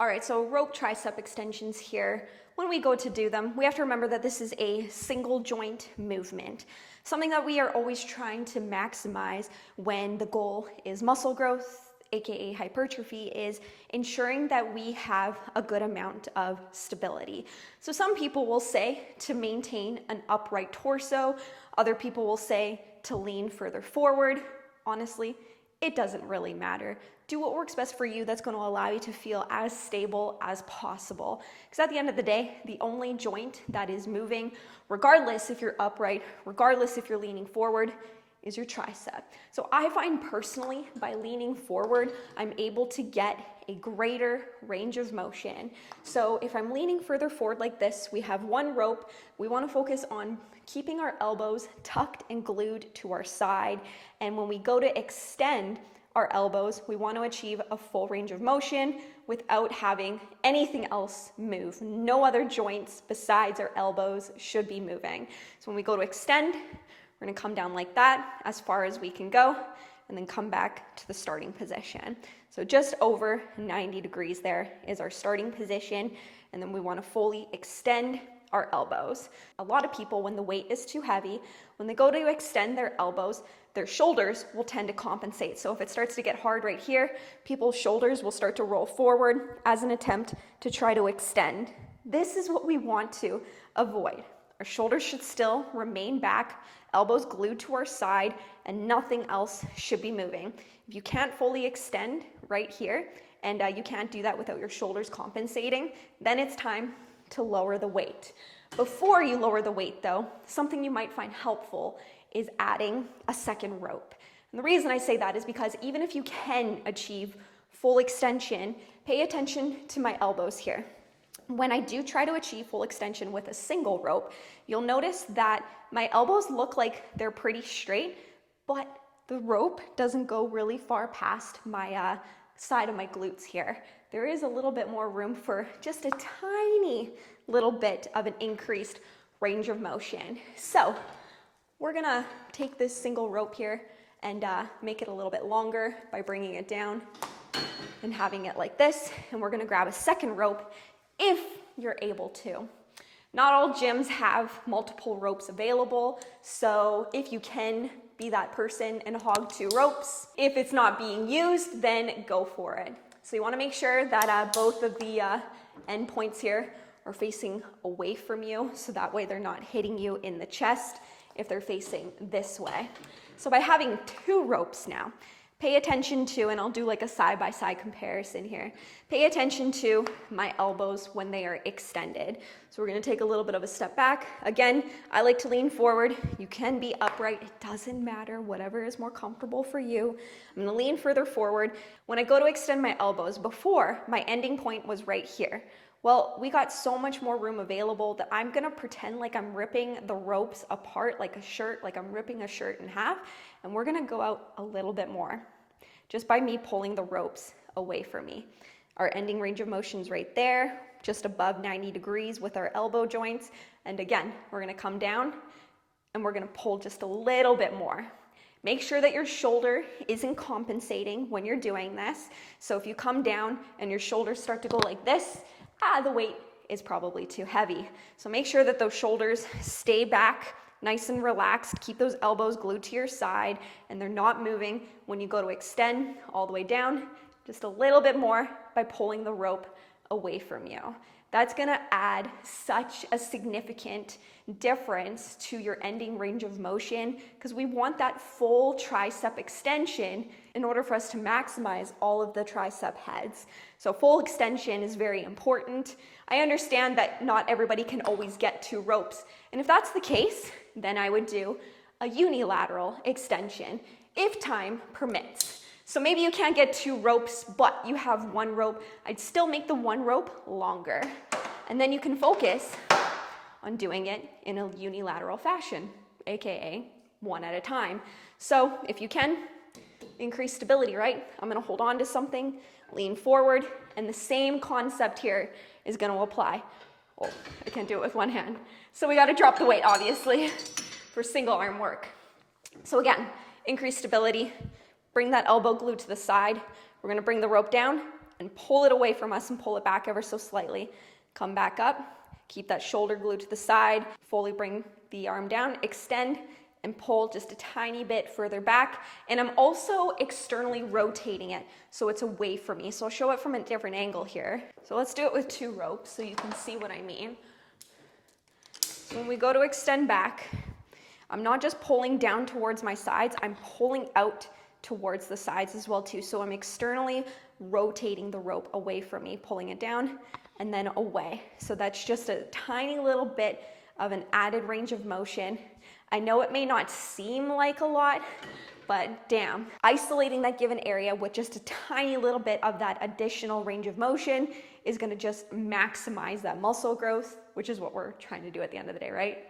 All right, so rope tricep extensions here. When we go to do them, we have to remember that this is a single joint movement, something that we are always trying to maximize when the goal is muscle growth, aka hypertrophy, is ensuring that we have a good amount of stability. So some people will say to maintain an upright torso, other people will say to lean further forward. Honestly, it doesn't really matter. Do what works best for you that's going to allow you to feel as stable as possible. Because at the end of the day, the only joint that is moving, regardless if you're upright, regardless if you're leaning forward, is your tricep. So I find personally, by leaning forward, I'm able to get a greater range of motion. So if I'm leaning further forward like this, we have one rope. We want to focus on keeping our elbows tucked and glued to our side. And when we go to extend our elbows, we want to achieve a full range of motion without having anything else move. No other joints besides our elbows should be moving. So when we go to extend, we're going to come down like that as far as we can go, and then come back to the starting position. So just over 90 degrees there is our starting position, and then we want to fully extend our elbows. A lot of people, when the weight is too heavy, when they go to extend their elbows, their shoulders will tend to compensate. So if it starts to get hard right here, people's shoulders will start to roll forward as an attempt to try to extend. This is what we want to avoid. Our shoulders should still remain back, elbows glued to our side, and nothing else should be moving. If you can't fully extend right here, and you can't do that without your shoulders compensating, then it's time to lower the weight. Before you lower the weight though, something you might find helpful is adding a second rope. And the reason I say that is because even if you can achieve full extension, pay attention to my elbows here. When I do try to achieve full extension with a single rope, you'll notice that my elbows look like they're pretty straight, but the rope doesn't go really far past my side of my glutes here. There is a little bit more room for just a tiny little bit of an increased range of motion. So we're gonna take this single rope here and make it a little bit longer by bringing it down and having it like this. And we're gonna grab a second rope if you're able to. Not all gyms have multiple ropes available, so if you can, be that person and hog 2 ropes. If it's not being used, then go for it. So you want to make sure that both of the end points here are facing away from you, so that way they're not hitting you in the chest if they're facing this way. So by having 2 ropes now, pay attention to, and I'll do like a side-by-side comparison here. Pay attention to my elbows when they are extended. So we're gonna take a little bit of a step back. Again, I like to lean forward. You can be upright, it doesn't matter, whatever is more comfortable for you. I'm gonna lean further forward. When I go to extend my elbows, before, my ending point was right here. Well, we got so much more room available that I'm gonna pretend like I'm ripping the ropes apart like a shirt, like I'm ripping a shirt in half, and we're gonna go out a little bit more just by me pulling the ropes away from me. Our ending range of motion's right there, just above 90 degrees with our elbow joints. And again, we're gonna come down and we're gonna pull just a little bit more. Make sure that your shoulder isn't compensating when you're doing this. So if you come down and your shoulders start to go like this, the weight is probably too heavy. So make sure that those shoulders stay back, nice and relaxed. Keep those elbows glued to your side and they're not moving when you go to extend all the way down, just a little bit more by pulling the rope away from you. That's gonna add such a significant difference to your ending range of motion because we want that full tricep extension in order for us to maximize all of the tricep heads. So full extension is very important. I understand that not everybody can always get 2 ropes. And if that's the case, then I would do a unilateral extension if time permits. So maybe you can't get 2 ropes, but you have 1 rope. I'd still make the 1 rope longer. And then you can focus on doing it in a unilateral fashion, AKA 1 at a time. So if you can, increase stability, right? I'm gonna hold on to something, lean forward, and the same concept here is gonna apply. Oh, I can't do it with 1 hand. So we gotta drop the weight, obviously, for single arm work. So again, increase stability, bring that elbow glued to the side. We're gonna bring the rope down and pull it away from us and pull it back ever so slightly. Come back up, keep that shoulder glued to the side, fully bring the arm down, extend, and pull just a tiny bit further back. And I'm also externally rotating it so it's away from me. So I'll show it from a different angle here. So let's do it with 2 ropes so you can see what I mean. So when we go to extend back, I'm not just pulling down towards my sides, I'm pulling out towards the sides as well too. So I'm externally rotating the rope away from me, pulling it down and then away. So that's just a tiny little bit of an added range of motion. I know it may not seem like a lot, but damn, isolating that given area with just a tiny little bit of that additional range of motion is gonna just maximize that muscle growth, which is what we're trying to do at the end of the day, right?